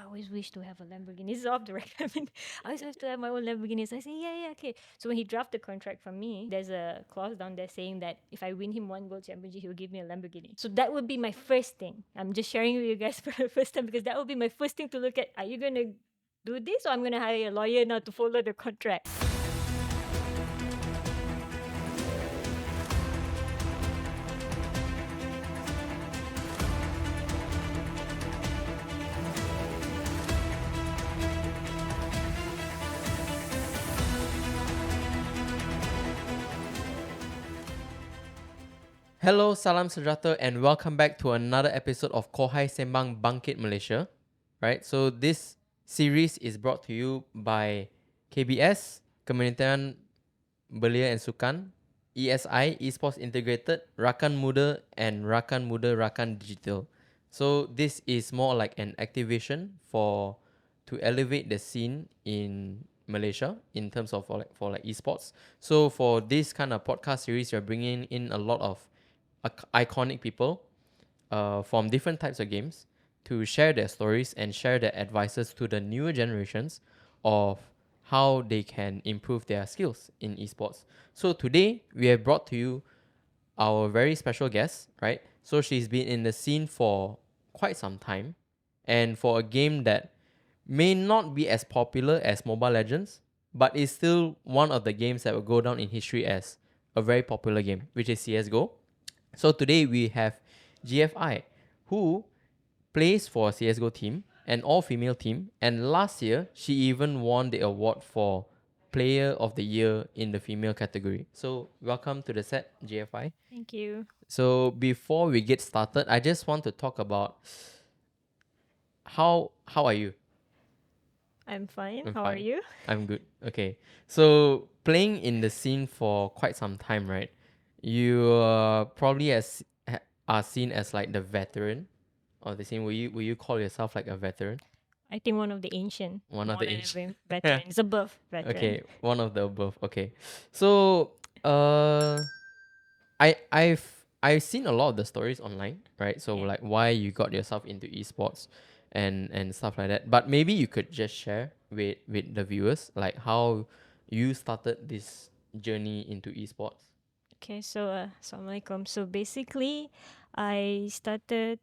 I always wish to have a Lamborghini. This is off the record. I mean, I always have to have my own Lamborghini. So I say, yeah, okay. So when he drafted the contract from me, there's a clause down there saying that if I win him one world championship, he'll give me a Lamborghini. So that would be my first thing. I'm just sharing with you guys for the first time because that would be my first thing to look at. Are you going to do this, or I'm going to hire a lawyer now to follow the contract? Hello, salam sejahtera, and welcome back to another episode of KOHAI SEMBANG BANGKIT Malaysia. Right, so this series is brought to you by KBS, Kementerian Belia and Sukan, ESI, Esports Integrated, Rakan Muda, and Rakan Muda Rakan Digital. So this is more like an activation to elevate the scene in Malaysia in terms of for esports. So for this kind of podcast series, you're bringing in a lot of iconic people from different types of games to share their stories and share their advices to the newer generations of how they can improve their skills in esports. So today we have brought to you our very special guest, right? So she's been in the scene for quite some time, and for a game that may not be as popular as Mobile Legends, but is still one of the games that will go down in history as a very popular game, which is CSGO. So today we have GFI, who plays for a CSGO team, an all-female team, and last year she even won the award for Player of the Year in the female category. So welcome to the set, GFI. Thank you. So before we get started, I just want to talk about how are you? I'm fine. I'm How are fine. you? I'm good. Okay. So playing in the scene for quite some time, right? You probably are seen as like the veteran of the scene. Will you call yourself like a veteran? I think one of the ancient, One of more the than age. a veteran. It's above veteran. Okay, one of the above. Okay. So I've seen a lot of the stories online, right? So Yeah. like why you got yourself into esports and stuff like that. But maybe you could just share with the viewers like how you started this journey into esports. Okay, so Assalamualaikum. So basically, I started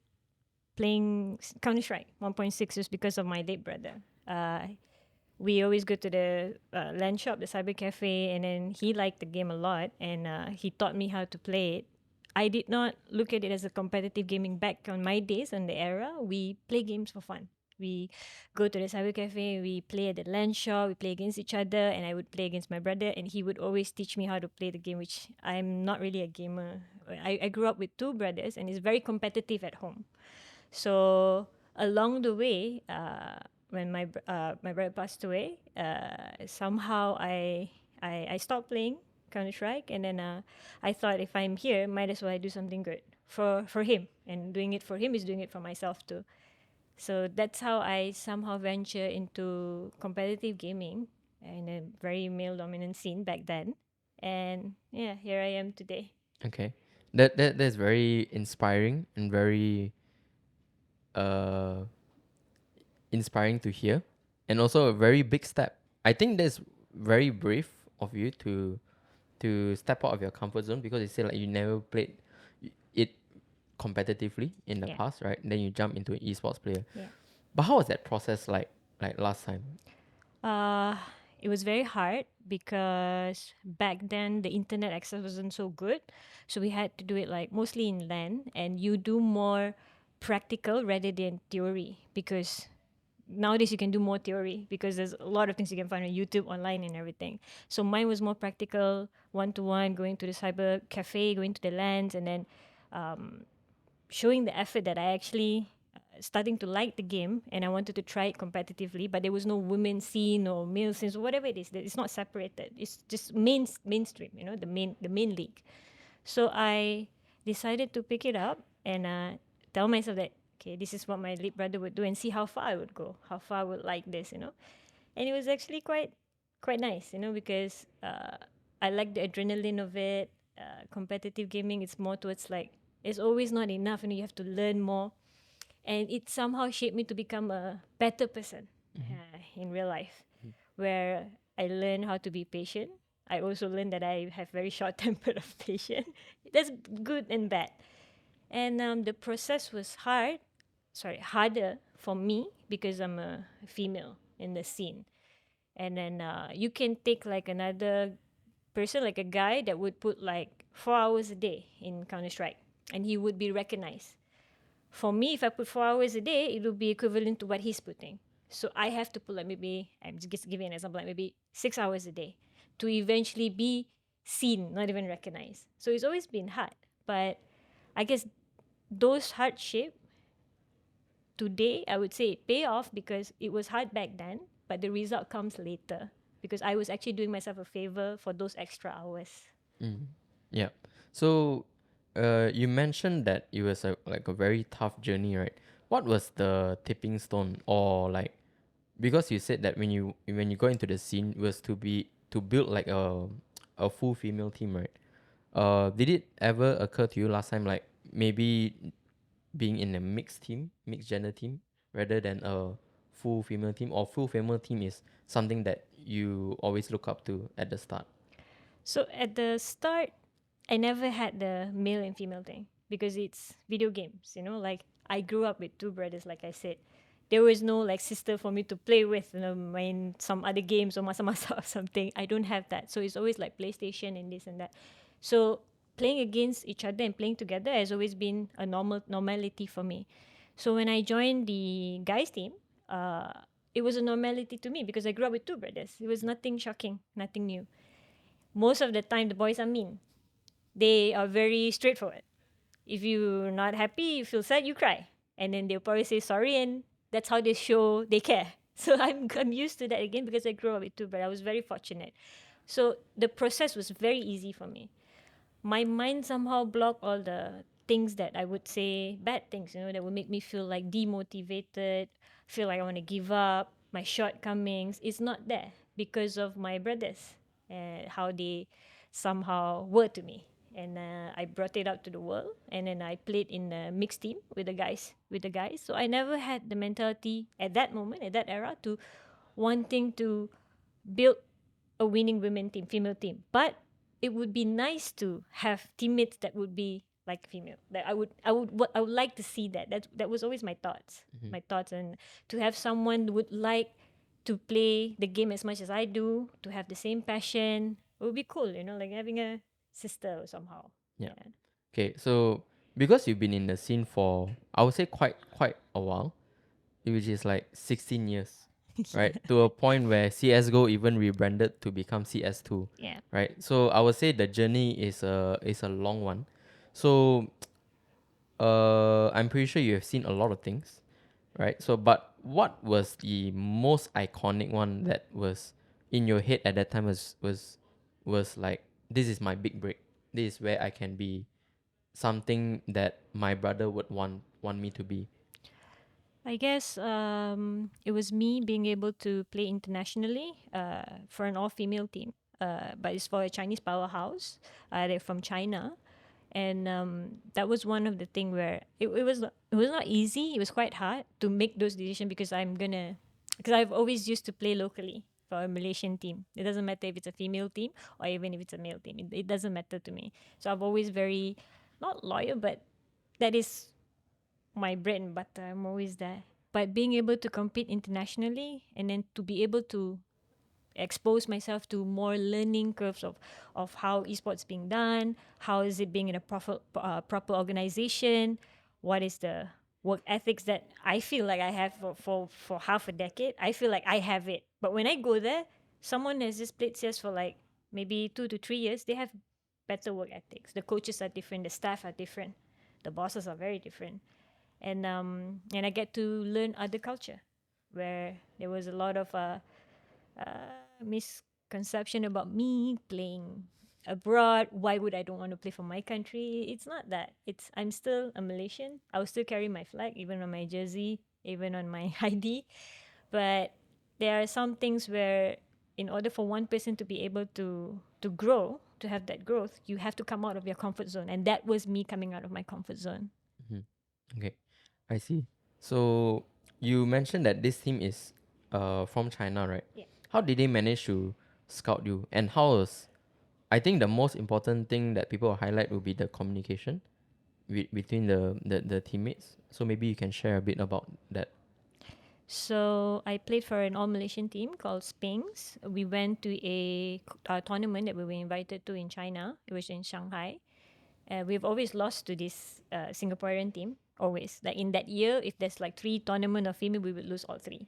playing Counter Strike 1.6 just because of my late brother. We always go to the LAN shop, the cyber cafe, and then he liked the game a lot, and he taught me how to play it. I did not look at it as a competitive gaming back on my days and the era. We play games for fun. We go to the cyber cafe, we play at the LAN shop, we play against each other, and I would play against my brother, and he would always teach me how to play the game, which I'm not really a gamer. I grew up with two brothers, and it's very competitive at home. So along the way, when my brother passed away, somehow I stopped playing Counter Strike, and then I thought if I'm here, might as well I do something good for him, and doing it for him is doing it for myself too. So that's how I somehow venture into competitive gaming in a very male dominant scene back then, and yeah, here I am today. Okay. That's very inspiring and very uh inspiring to hear, and also a very big step. I think that's very brave of you to step out of your comfort zone, because you say like you never played it competitively in the Yeah, past, right? Then you jump into an esports player. yeah. But how was that process like last time? Uh, it was very hard because back then the internet access wasn't so good. So we had to do it like mostly in LAN, and you do more practical rather than theory, because nowadays you can do more theory because there's a lot of things you can find on YouTube, online, and everything. So mine was more practical, one to one, going to the cyber cafe, going to the LANs, and then um, showing the effort that I actually starting to like the game, and I wanted to try it competitively, but there was no women scene or male scene, so whatever it is, it's not separated. It's just mainstream, the main league. So I decided to pick it up and tell myself that okay, this is what my late brother would do, and see how far I would go, how far I would like this. And it was actually quite nice, because I like the adrenaline of it. Competitive gaming, it's more towards like it's always not enough, and you have to learn more. and it somehow shaped me to become a better person in real life, where I learned how to be patient. I also learned that I have very short temper of patient. That's good and bad. And the process was harder for me because I'm a female in the scene. And then you can take like another person, like a guy that would put like 4 hours a day in Counter Strike, and he would be recognized. For me, if I put 4 hours a day, it would be equivalent to what he's putting. So I have to put like maybe, I'm just giving an example, like maybe 6 hours a day to eventually be seen, not even recognized. So it's always been hard. But I guess those hardship today, I would say it pay off because it was hard back then, but the result comes later because I was actually doing myself a favor for those extra hours. Yeah. So, you mentioned that it was like a very tough journey, right? What was the tipping stone, or like, because you said that when you go into the scene was to build like a full female team, right? Did it ever occur to you last time, like maybe being in a mixed gender team, rather than a full female team, or full female team is something that you always look up to at the start? So at the start, I never had the male and female thing because it's video games, like I grew up with two brothers, like I said. There was no like sister for me to play with, in some other games or masa-masa or something. I don't have that. So it's always like PlayStation and this and that. So playing against each other and playing together has always been a normality for me. So when I joined the guys team, it was a normality to me because I grew up with two brothers. It was nothing shocking, nothing new. Most of the time, the boys are mean. They are very straightforward. If you're not happy, you feel sad, you cry. And then they'll probably say sorry, and that's how they show they care. So I'm used to that again because I grew up with two, but I was very fortunate. So the process was very easy for me. My mind somehow blocked all the things that I would say bad things, that would make me feel like demotivated, feel like I want to give up, my shortcomings. It's not there because of my brothers and how they somehow were to me. And I brought it out to the world, and then I played in a mixed team with the guys. So I never had the mentality at that moment, at that era, to wanting to build a winning women team, female team. But it would be nice to have teammates that would be like female. That I would like to see that. That was always my thoughts. My thoughts, and to have someone who would like to play the game as much as I do, to have the same passion. It would be cool, like having a sister somehow. Yeah. Okay, so because you've been in the scene for, I would say, quite a while, which is like 16 years, right? To a point where CS:GO even rebranded to become CS2, Yeah. right? So I would say the journey is a long one. So I'm pretty sure you have seen a lot of things, right? So, but what was the most iconic one that was in your head at that time? Was like, this is my big break. This is where I can be something that my brother would want me to be. I guess it was me being able to play internationally for an all-female team, but it's for a Chinese powerhouse. They're from China, and that was one of the thing where it was not easy. It was quite hard to make those decisions because because I've always used to play locally for a Malaysian team. It doesn't matter if it's a female team or even if it's a male team. It doesn't matter to me. So I've always very not loyal, but that is my bread and butter. I'm always there. But being able to compete internationally and then to be able to expose myself to more learning curves of how esports being done, how is it being in a proper organization, what is the work ethics that I feel like I have for half a decade. I feel like I have it. But when I go there, someone has just played CS for like maybe 2 to 3 years, they have better work ethics. The coaches are different, the staff are different, the bosses are very different. And I get to learn other culture, where there was a lot of misconception about me playing abroad. Why would I don't want to play for my country? It's not that. I'm still a Malaysian. I will still carry my flag, even on my jersey, even on my ID. But there are some things where, in order for one person to be able to grow, to have that growth, you have to come out of your comfort zone, and that was me coming out of my comfort zone. Okay, I see. So you mentioned that this team is from China, right? Yeah. How did they manage to scout you? And how was, I think the most important thing that people will highlight will be the communication between the teammates. So maybe you can share a bit about that. So I played for an all Malaysian team called Spings. We went to a tournament that we were invited to in China. It was in Shanghai. We've always lost to this Singaporean team. Always, like in that year, if there's like 3 tournament of female, we would lose all 3.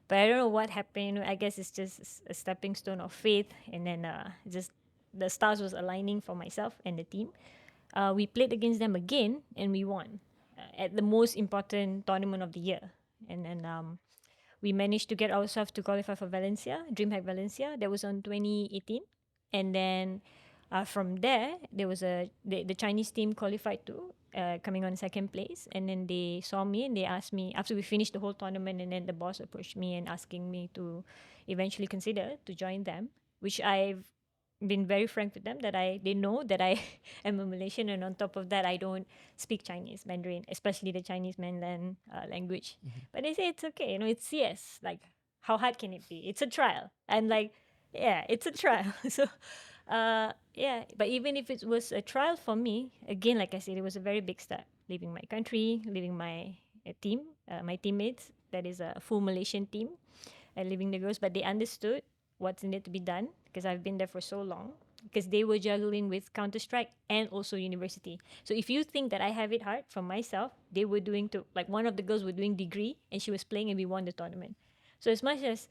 But I don't know what happened. I guess it's just a stepping stone of faith, and then just the stars was aligning for myself and the team. We played against them again, and we won at the most important tournament of the year. And then we managed to get ourselves to qualify for Valencia, DreamHack Valencia. That was on 2018. And then from there, there was the Chinese team qualified too, coming on second place. And then they saw me and they asked me, after we finished the whole tournament, and then the boss approached me and asking me to eventually consider to join them, which I've been very frank with them that they know that I am a Malaysian, and on top of that I don't speak Chinese Mandarin, especially the Chinese mainland language. But they say it's okay, it's CS. Like, how hard can it be? It's a trial. I'm like, yeah, it's a trial. So yeah, but even if it was a trial for me, again, like I said, it was a very big step, leaving my country, leaving my team, my teammates. That is a full Malaysian team, and leaving the girls. But they understood what's needed to be done because I've been there for so long, because they were juggling with Counter-Strike and also university. So if you think that I have it hard for myself, they were doing too. Like, one of the girls were doing degree and she was playing and we won the tournament. So as much as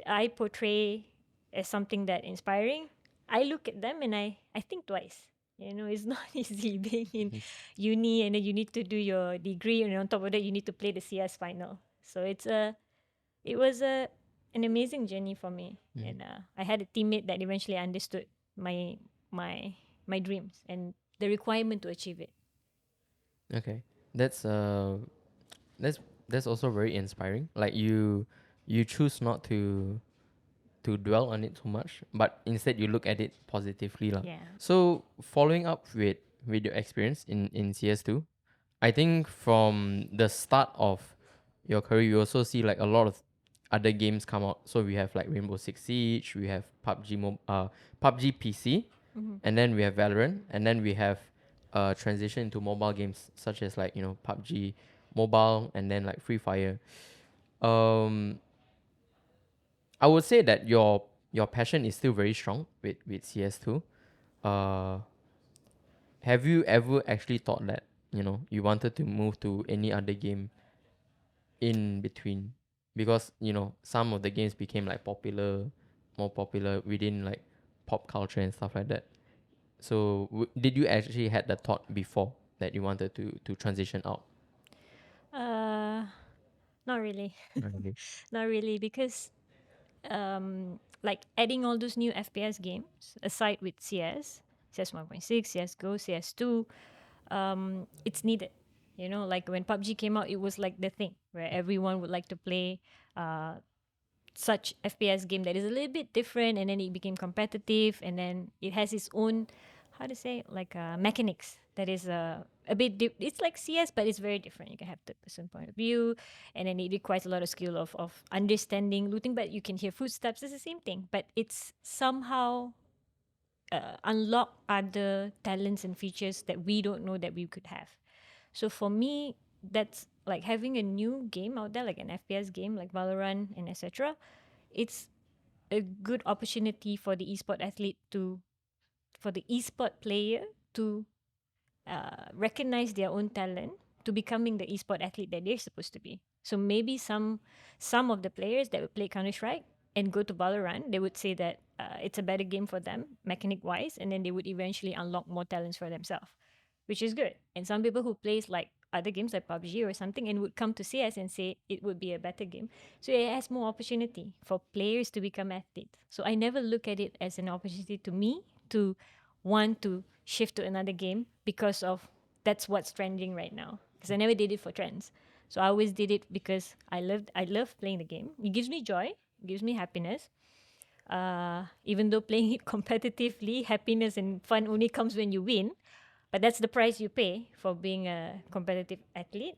I portray as something that inspiring, I look at them and I think twice. It's not easy being in uni, and then you need to do your degree, and on top of that you need to play the CS final. So it was an amazing journey for me. And I had a teammate that eventually understood my my dreams and the requirement to achieve it. Okay, that's that's that's also very inspiring. Like you choose not to dwell on it too much, but instead you look at it positively, lah. Yeah. So following up with your experience in CS2, I think from the start of your career, you also see like a lot of other games come out. So we have like Rainbow Six Siege, we have PUBG PC, and then we have Valorant, and then we have transition into mobile games such as like PUBG Mobile, and then like Free Fire. Um, I would say that your passion is still very strong with CS2. Uh, have you ever actually thought that you wanted to move to any other game in between? Because some of the games became like more popular within like pop culture and stuff like that. So did you actually had the thought before that you wanted to transition out? Uh, Not really. Okay. Not really, because like adding all those new FPS games aside with CS 1.6, CS Go, CS2, it's needed. Like when PUBG came out, it was like the thing where everyone would like to play such FPS game that is a little bit different, and then it became competitive, and then it has its own, how to say, like mechanics that is a bit it's like CS, but it's very different. You can have the person point of view, and then it requires a lot of skill of understanding looting, but you can hear footsteps. It's the same thing, but it's somehow unlock other talents and features that we don't know that we could have. So for me, that's like having a new game out there, like an FPS game like Valorant and etc. It's a good opportunity for the for the esport player to recognize their own talent, to becoming the esport athlete that they're supposed to be. So maybe some of the players that would play Counter Strike and go to Valorant, they would say that it's a better game for them, mechanic wise, and then they would eventually unlock more talents for themselves, which is good. And some people who plays like other games like PUBG or something and would come to CS and say it would be a better game. So it has more opportunity for players to become athletes. So I never look at it as an opportunity to me to want to shift to another game because of that's what's trending right now. Because I never did it for trends. So I always did it because I love playing the game. It gives me joy, it gives me happiness. Even though playing it competitively, happiness and fun only comes when you win, but that's the price you pay for being a competitive athlete.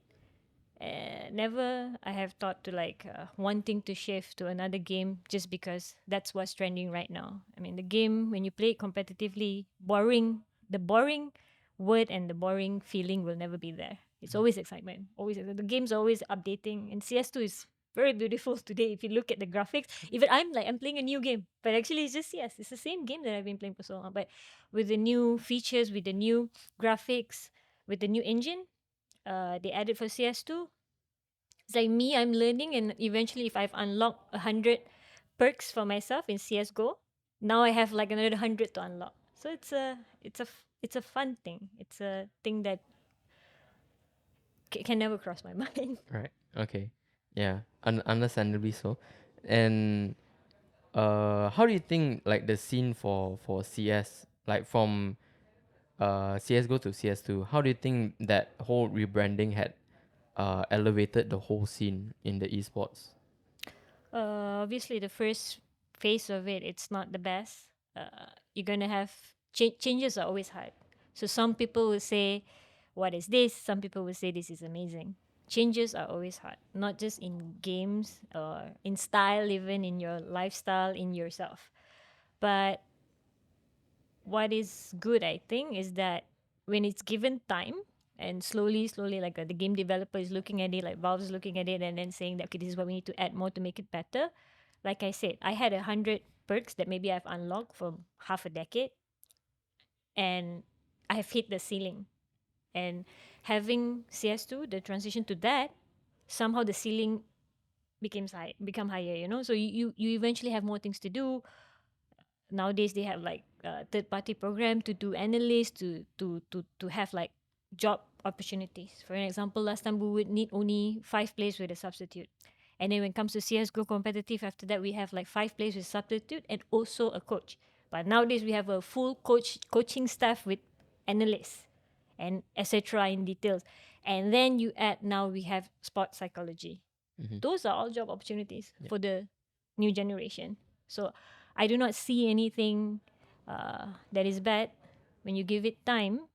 Never I have thought to like wanting to shift to another game just because that's what's trending right now. I mean, the game when you play it competitively, the boring word and the boring feeling will never be there. It's always excitement. Always the game's always updating, and CS2 is very beautiful today. If you look at the graphics, even I'm playing a new game, but actually it's just CS. It's the same game that I've been playing for so long, but with the new features, with the new graphics, with the new engine, they added for CS2. It's like me, I'm learning, and eventually, if I've unlocked 100 perks for myself in CS:GO, now I have like another 100 to unlock. So it's a fun thing. It's a thing that can never cross my mind. Right. Okay. Yeah. Understandably so. And how do you think like the scene for CS, like from CS:GO to CS2, how do you think that whole rebranding had elevated the whole scene in the esports? Obviously, the first phase of it, it's not the best. You're gonna have changes are always hard. So some people will say, "What is this?" Some people will say, "This is amazing." Changes are always hard, not just in games or in style, even in your lifestyle, in yourself. But what is good, I think, is that when it's given time and slowly, like the game developer is looking at it, like Valve is looking at it, and then saying that okay, this is what we need to add more to make it better. Like I said, I had 100 perks that maybe I've unlocked for half a decade, and I have hit the ceiling. And having CS2, the transition to that, somehow the ceiling become higher. So you eventually have more things to do. Nowadays they have like third party program to do analysts to have like job opportunities. For an example, last time we would need only 5 players with a substitute, and then when it comes to CS:GO competitive, after that we have like 5 players with substitute and also a coach. But nowadays we have a full coaching staff with analysts and etc. in details. And then you add, now we have sports psychology. Mhm. Those are all job opportunities Yeah. for the new generation. So I do not see anything that is bad. When you give it time,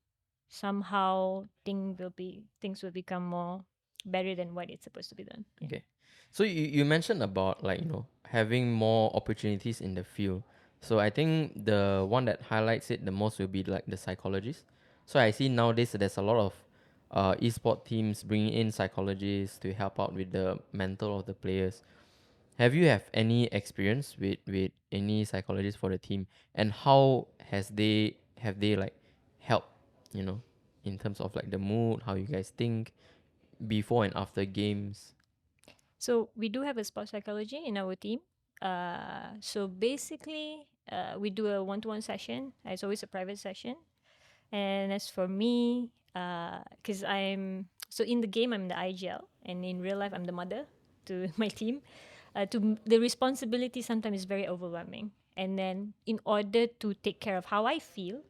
somehow things will become more better than what it's supposed to be done. Yeah. Okay. So you mentioned about like, having more opportunities in the field. So I think the one that highlights it the most will be like the psychologists. So I see nowadays there's a lot of esport teams bringing in psychologists to help out with the mental of the players. Have any experience with any psychologist for the team, and how have they like helped, in terms of like the mood, how you guys think before and after games? So we do have a sports psychology in our team. So basically, we do a one-to-one session. It's always a private session. And as for me, because so in the game I'm the IGL, and in real life I'm the mother to my team. The responsibility sometimes is very overwhelming. And then in order to take care of how I feel,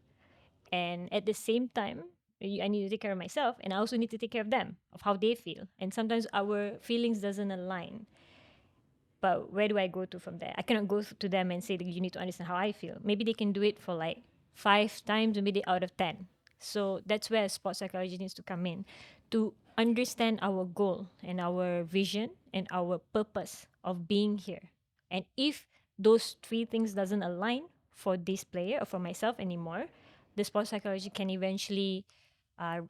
and at the same time, I need to take care of myself, and I also need to take care of them, of how they feel. And sometimes our feelings doesn't align. But where do I go to from there? I cannot go to them and say that you need to understand how I feel. Maybe they can do it for like 5 times, maybe out of 10. So that's where sports psychology needs to come in, to understand our goal and our vision and our purpose of being here. And if those three things doesn't align for this player or for myself anymore, the sports psychology can eventually uh,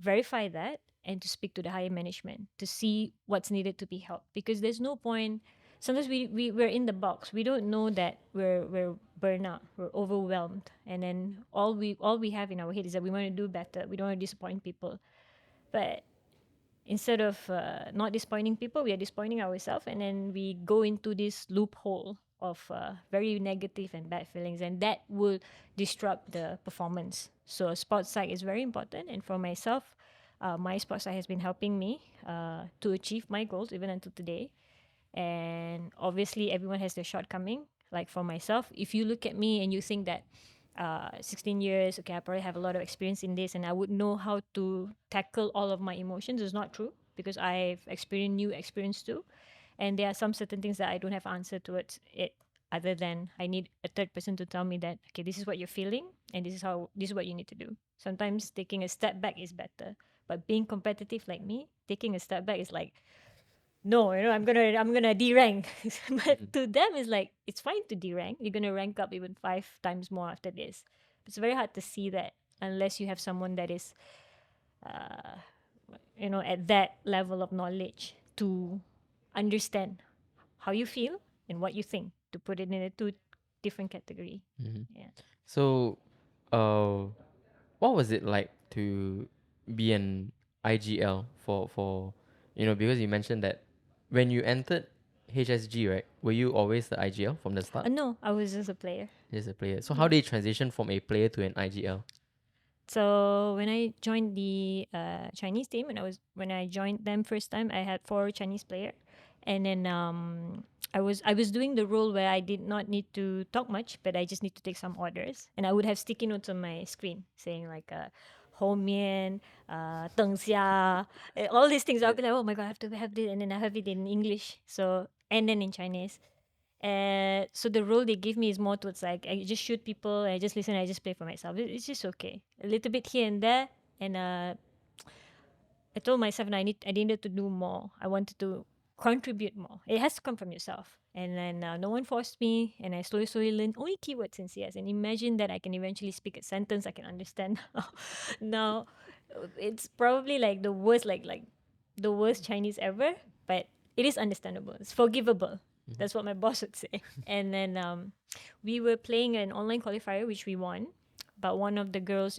verify that and to speak to the higher management to see what's needed to be helped. Because there's no point. Sometimes we're in the box. We don't know that we're burnt out, we're overwhelmed, and then all we have in our head is that we want to do better. We don't want to disappoint people. But instead of not disappointing people, we are disappointing ourselves, and then we go into this loophole of very negative and bad feelings, and that will disrupt the performance. So sports psych is very important, and for myself, my sports psych has been helping me to achieve my goals even until today. And obviously everyone has their shortcoming. Like for myself, if you look at me and you think that 16 years, okay, I probably have a lot of experience in this and I would know how to tackle all of my emotions, is not true, because I've experienced new experience too. And there are some certain things that I don't have answer towards it, other than I need a third person to tell me that okay, this is what you're feeling and this is what you need to do. Sometimes taking a step back is better. But being competitive like me, taking a step back is like, no, I'm gonna derank. But to them, it's like it's fine to derank. You're gonna rank up even 5 times more after this. It's very hard to see that unless you have someone that is, uh, at that level of knowledge to understand how you feel and what you think to put it in a two different category. Yeah. So, uh, what was it like to be an IGL for because you mentioned that when you entered HSG, right? Were you always the IGL from the start? No, I was just a player. Just a player. So how did you transition from a player to an IGL? So when I joined the Chinese team, when I joined them first time, I had 4 Chinese player, and then I was doing the role where I did not need to talk much, but I just need to take some orders, and I would have sticky notes on my screen saying like Ho Mian, Deng Xia, all these things. I'll be like, oh my god, I have to have this, and then I have it in English, and then in Chinese. So the role they give me is more towards like I just shoot people, I just listen, I just play for myself. It's just okay, a little bit here and there, and I told myself that I needed to do more. I wanted to contribute more. It has to come from yourself, and then no one forced me, and I slowly learned only keywords in CS. And imagine that I can eventually speak a sentence I can understand. Now, it's probably like the worst, like the worst Chinese ever, but it is understandable. It's forgivable. That's what my boss would say. And then we were playing an online qualifier, which we won. But one of the girls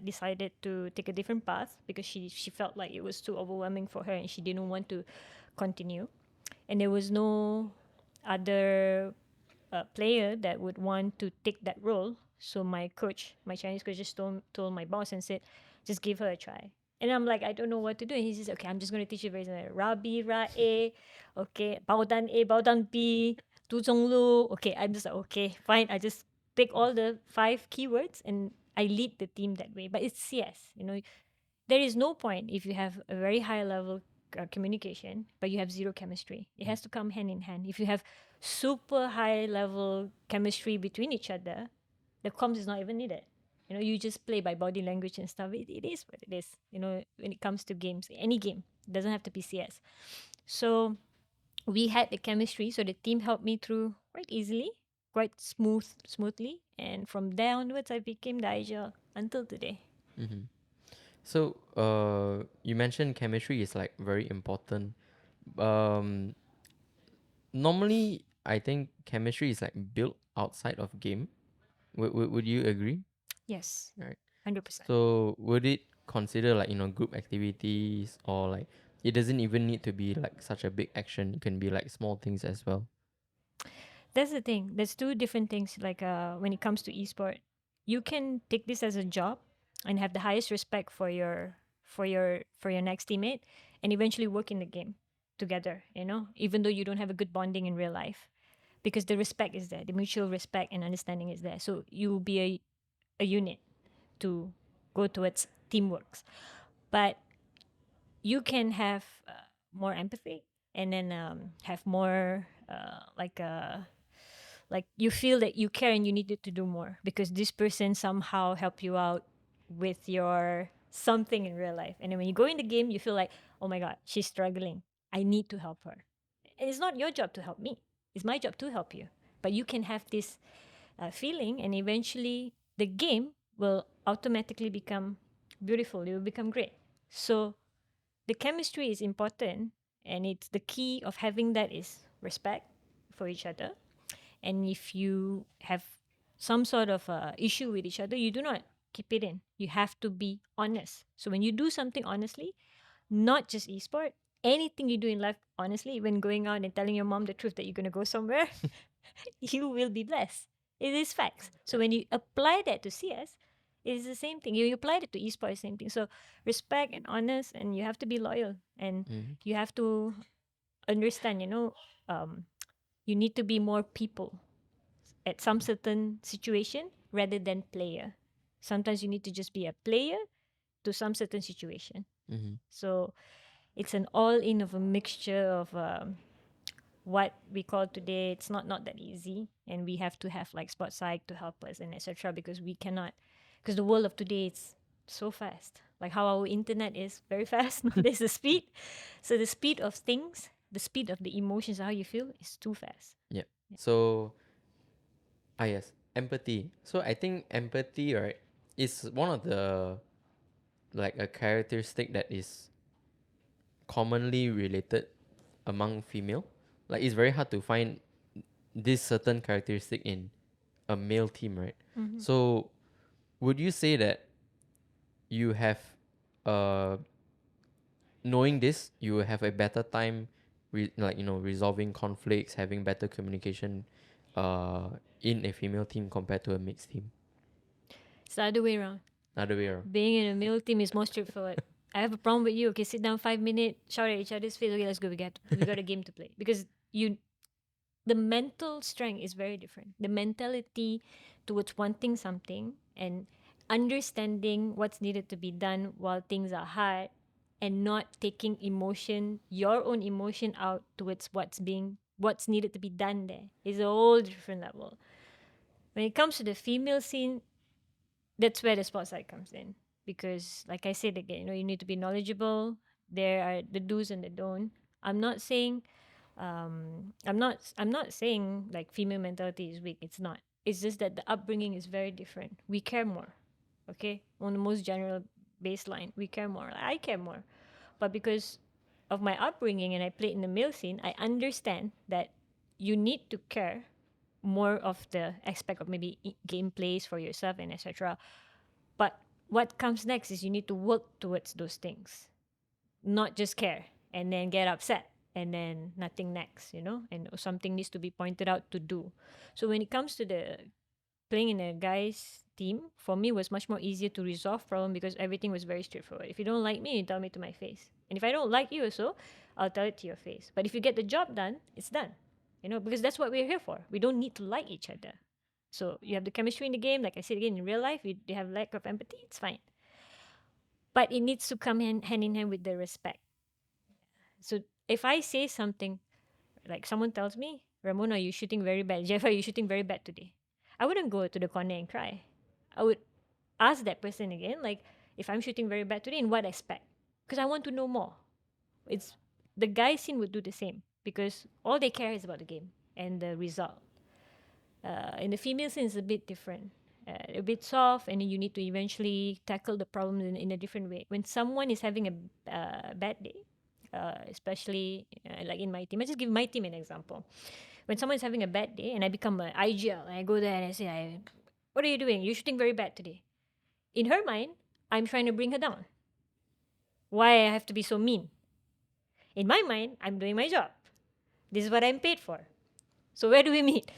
decided to take a different path because she felt like it was too overwhelming for her and she didn't want to continue. And there was no other player that would want to take that role. So my Chinese coach, just told my boss and said, just give her a try. And I'm like, I don't know what to do. And he says, okay, I'm just going to teach you very simple. Rabi, Ra, A, okay, Baodan A, Baodan B, Tu Zong Lu. Okay, I'm just like, okay, fine. I just pick all the 5 keywords and I lead the team that way. But it's CS, there is no point if you have a very high level communication, but you have zero chemistry. It has to come hand in hand. If you have super high level chemistry between each other, the comms is not even needed. You just play by body language and stuff. It is what it is. When it comes to games, any game, it doesn't have to be CS. So we had the chemistry, so the team helped me through quite easily, quite smoothly, and from there onwards, I became the IGL until today. So, you mentioned chemistry is like very important. Um, Normally, I think chemistry is like built outside of game. Would you agree? Yes, Right. 100%. So, would it consider like group activities, or like it doesn't even need to be like such a big action? It can be like small things as well. That's the thing. There's 2 different things. Like when it comes to esport, you can take this as a job and have the highest respect for your next teammate, and eventually work in the game together. Even though you don't have a good bonding in real life, because the respect is there, the mutual respect and understanding is there. So you'll be a unit to go towards teamwork. But you can have more empathy, and then have more like you feel that you care and you needed to do more because this person somehow helped you out with your something in real life. And then when you go in the game, you feel like, oh my god, she's struggling, I need to help her. And it's not your job to help me, it's my job to help you. But you can have this feeling, and eventually the game will automatically become beautiful, it will become great. So the chemistry is important, and it's the key of having that is respect for each other. And if you have some sort of issue with each other, you do not keep it in. You have to be honest. So when you do something honestly, not just esport, anything you do in life honestly, even going out and telling your mom the truth that you're going to go somewhere, you will be blessed. It is facts. So when you apply that to CS, it is the same thing. You apply it to esport, the same thing. So respect and honest, and you have to be loyal, and you have to understand. You need to be more people at some certain situation rather than player. Sometimes you need to just be a player to some certain situation. So it's an all-in of a mixture of what we call today. It's not that easy, and we have to have like sports psych to help us and etc. Because we cannot, because the world of today it's so fast. like how our internet is very fast. Nowadays, the speed. So the speed of things, the speed of the emotions, how you feel is too fast. Yeah. So, yes, empathy. So I think empathy, right, is one of the like a characteristic that is commonly related among female. Like it's very hard to find this certain characteristic in a male team, right? So would you say that you have uh knowing this, you will have a better time resolving conflicts, having better communication in a female team compared to a mixed team? It's the other way around. Other way around. Being in a male team is more straightforward. I have a problem with you. Okay, sit down 5 minutes, shout at each other's face. Okay, let's go. We got a game to play because the mental strength is very different. The mentality towards wanting something and understanding what's needed to be done while things are hard and not taking your own emotion out towards what's needed to be done there is a whole different level. When it comes to the female scene, that's where the sports side comes in. Because like I said again, you need to be knowledgeable. There are the do's and the don't. I'm not saying I'm not saying like female mentality is weak. It's not. It's just that the upbringing is very different. We care more. Okay? On the most general baseline, we care more. I care more. But because of my upbringing and I played in the male scene, I understand that you need to care more of the aspect of maybe game plays for yourself and etc. But what comes next is you need to work towards those things, not just care and then get upset and then nothing next, and something needs to be pointed out to do. So when it comes to the playing in a guys team, for me was much more easier to resolve problem because everything was very straightforward. If you don't like me, you tell me to my face. And if I don't like you also, I'll tell it to your face. But if you get the job done, it's done. Because that's what we're here for. We don't need to like each other. So you have the chemistry in the game. Like I said again, in real life, you have lack of empathy, it's fine. But it needs to come hand in hand with the respect. So if I say something, like someone tells me, Ramona, you're shooting very bad. Jeffa, you're shooting very bad today. I wouldn't go to the corner and cry. I would ask that person again, like, if I'm shooting very bad today, in what aspect? Because I want to know more. It's the guy scene would do the same because all they care is about the game and the result. In the female scene, it's a bit different. A bit soft, and you need to eventually tackle the problem in a different way. When someone is having a bad day, especially like in my team, I just give my team an example. When someone is having a bad day and I become an IGL and I go there and I say, what are you doing? You're shooting very bad today. In her mind, I'm trying to bring her down. Why I have to be so mean? In my mind, I'm doing my job. This is what I'm paid for. So where do we meet?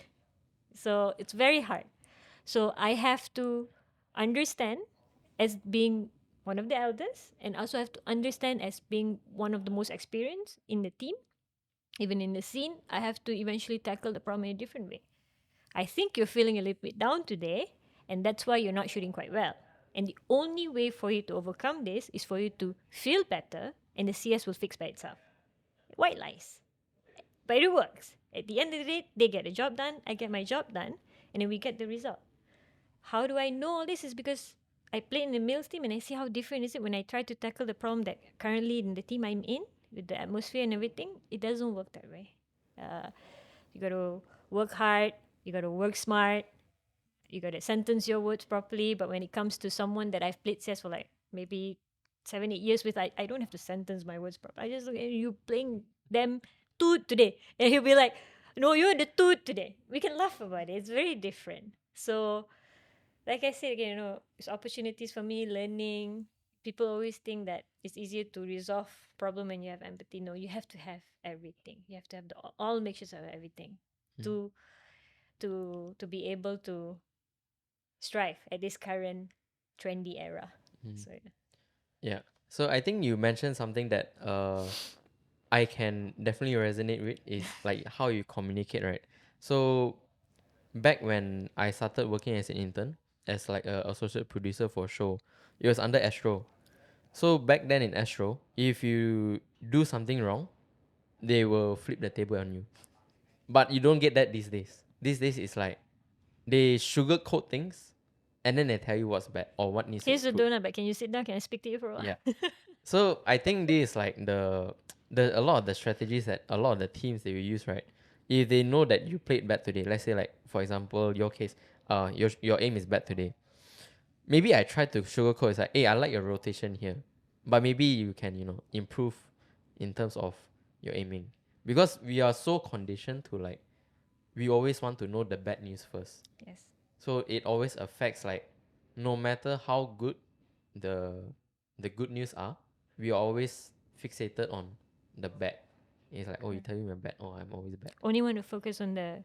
So it's very hard. So I have to understand as being one of the elders and also have to understand as being one of the most experienced in the team. Even in the scene, I have to eventually tackle the problem in a different way. I think you're feeling a little bit down today, and that's why you're not shooting quite well. And the only way for you to overcome this is for you to feel better, and the CS will fix by itself. White lies. But it works. At the end of the day, they get the job done, I get my job done, and then we get the result. How do I know all this? Is because I play in the males team and I see how different is it when I try to tackle the problem that currently in the team I'm in, with the atmosphere and everything, it doesn't work that way. You got to work hard, you got to work smart, you got to sentence your words properly. But when it comes to someone that I've played CS for like maybe 7-8 years with, I don't have to sentence my words properly. I just look at you playing them toot today, and he'll be like, no, you're the toot today. We can laugh about it. It's very different. So, like I said again, it's opportunities for me learning. People always think that it's easier to resolve problem when you have empathy. No, you have to have everything. You have to have all mixtures of everything to be able to strive at this current trendy era. So yeah. Yeah. So I think you mentioned something that I can definitely resonate with is like how you communicate, right? So back when I started working as an intern, as like a associate producer for a show, it was under Astro. So back then in Astro, if you do something wrong, they will flip the table on you. But you don't get that these days. These days it's like they sugarcoat things and then they tell you what's bad or what needs to Here's the improve. donut, but can you sit down? Can I speak to you for a while? Yeah. So I think this is like the a lot of the strategies that a lot of the teams that you use, right? If they know that you played bad today, let's say like for example your case, your aim is bad today. Maybe I try to sugarcoat. It's like, hey, I like your rotation here, but maybe you can improve in terms of your aiming, because we are so conditioned to like we always want to know the bad news first. Yes. So it always affects like no matter how good the the good news are, we are always fixated on the bad. It's like, oh, you tell me I'm bad. Oh, I'm always bad. Only want to focus on the,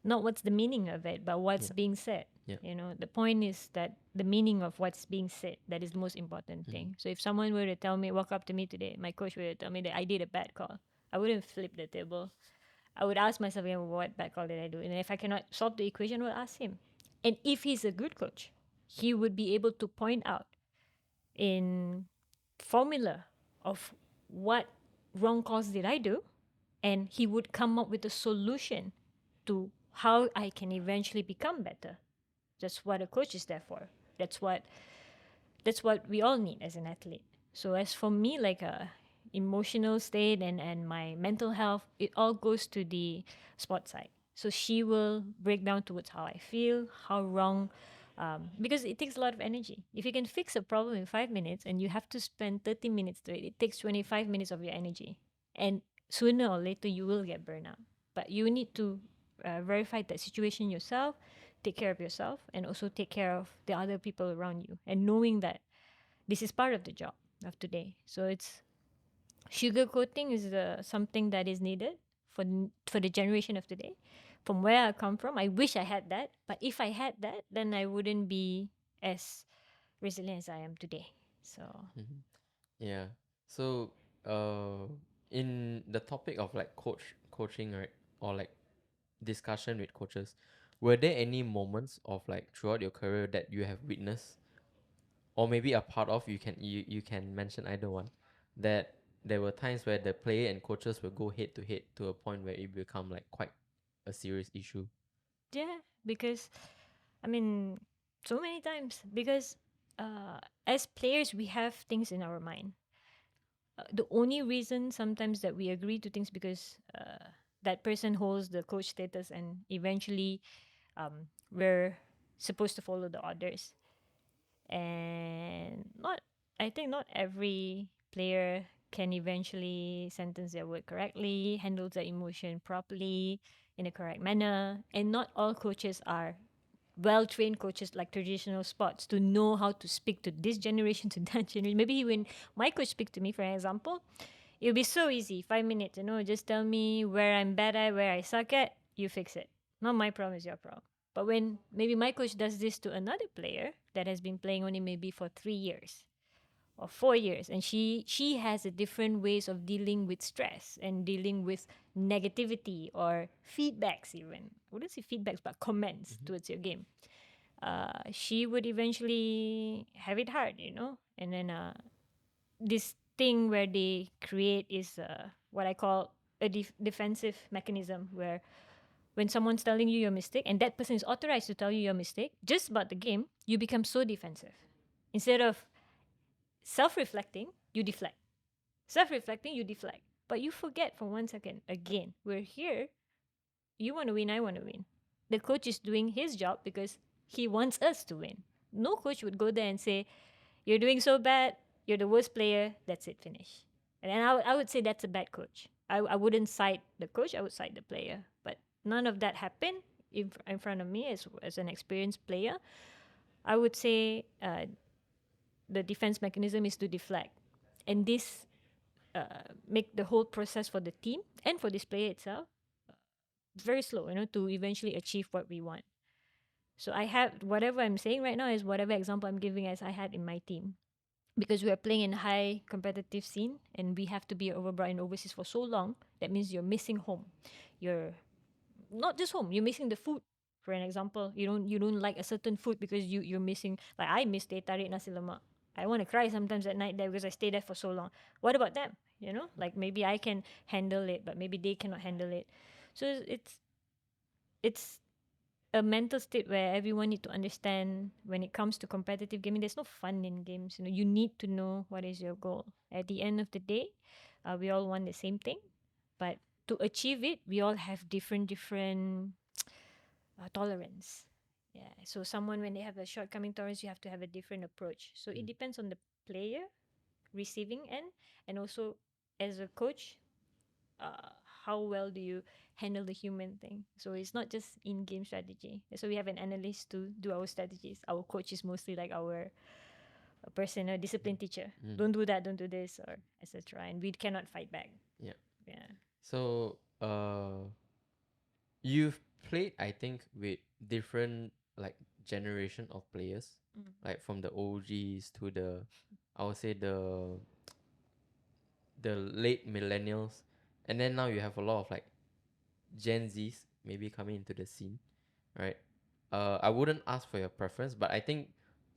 not what's the meaning of it, but what's Yeah. being said. Yeah. You know, the point is that the meaning of what's being said, that is the most important thing. So if someone were to tell me, walk up to me today, my coach were to tell me that I did a bad call, I wouldn't flip the table. I would ask myself, again, what bad call did I do? And if I cannot solve the equation, I would ask him. And if he's a good coach, he would be able to point out in formula of what wrong calls did I do, and he would come up with a solution to how I can eventually become better. That's what a coach is there for. That's what we all need as an athlete. So as for me, like a emotional state and my mental health, it all goes to the sport side. So she will break down towards how I feel, how wrong, because it takes a lot of energy. If you can fix a problem in 5 minutes and you have to spend 30 minutes to it, it takes 25 minutes of your energy. And sooner or later, you will get burnout. But you need to verify that situation yourself, take care of yourself, and also take care of the other people around you. And knowing that this is part of the job of today. So it's sugarcoating is something that is needed for the generation of today. From where I come from, I wish I had that. But if I had that, then I wouldn't be as resilient as I am today. So Yeah. So, in the topic of like coaching, right, or like discussion with coaches, were there any moments of like throughout your career that you have witnessed, or maybe a part of, you can mention either one, that there were times where the player and coaches will go head to head to a point where it become like quite a serious issue. yeah, because I mean, so many times because as players we have things in our mind. The only reason sometimes that we agree to things because that person holds the coach status and eventually we're supposed to follow the orders. And not, I think not every player can eventually sentence their word correctly, handle their emotion properly in a correct manner. And not all coaches are well-trained coaches like traditional sports to know how to speak to this generation, to that generation. Maybe when my coach speak to me, for example, it'll be so easy, 5 minutes, just tell me where I'm bad at, where I suck at, you fix it. Not my problem, is your problem. But when maybe my coach does this to another player that has been playing only maybe for 3 years or 4 years, and she has a different ways of dealing with stress and dealing with negativity or feedbacks, even I wouldn't say feedbacks but comments towards your game, she would eventually have it hard, and then this thing where they create is what I call a defensive mechanism, where when someone's telling you your mistake and that person is authorized to tell you your mistake just about the game, you become so defensive. Instead of self-reflecting, you deflect. Self-reflecting, you deflect. But you forget for 1 second, again, we're here, you want to win, I want to win. The coach is doing his job because he wants us to win. No coach would go there and say, you're doing so bad, you're the worst player, that's it, finish. And then I would say that's a bad coach. I wouldn't side the coach, I would side the player. But none of that happened in front of me as an experienced player. I would say the defense mechanism is to deflect. And this make the whole process for the team and for this player itself very slow, to eventually achieve what we want. So I have, whatever I'm saying right now is whatever example I'm giving as I had in my team. Because we are playing in a high competitive scene and we have to be overbrought in overseas for so long, that means you're missing home. You're not just home, you're missing the food. For an example, you don't like a certain food because you're missing, like I miss teh tarik nasi lemak. I want to cry sometimes at night there because I stay there for so long. What about them? Like maybe I can handle it, but maybe they cannot handle it. So it's a mental state where everyone need to understand when it comes to competitive gaming, there's no fun in games. You know, you need to know what is your goal. At the end of the day, we all want the same thing, but to achieve it, we all have different tolerance. Yeah. So someone when they have a shortcoming tolerance, you have to have a different approach. So it depends on the player receiving end, and also as a coach, how well do you handle the human thing? So it's not just in-game strategy. So we have an analyst to do our strategies. Our coach is mostly like our person, a discipline teacher. Don't do that, don't do this, or etc. And we cannot fight back. Yeah. Yeah. So, you've played, I think, with different like generation of players, like from the OGs to the, I would say the late millennials, and then now you have a lot of like Gen Zs maybe coming into the scene, right? I wouldn't ask for your preference, but I think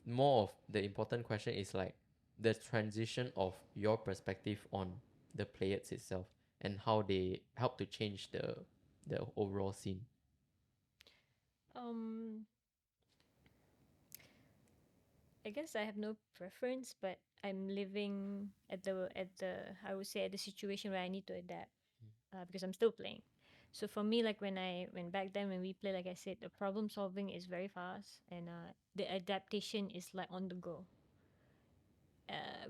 more of the important question is like the transition of your perspective on the players itself and how they help to change the overall scene. Um, I guess I have no preference, but I'm living at the I would say at the situation where I need to adapt, because I'm still playing. So for me, like when back then when we play, like I said, the problem solving is very fast, and the adaptation is like on the go.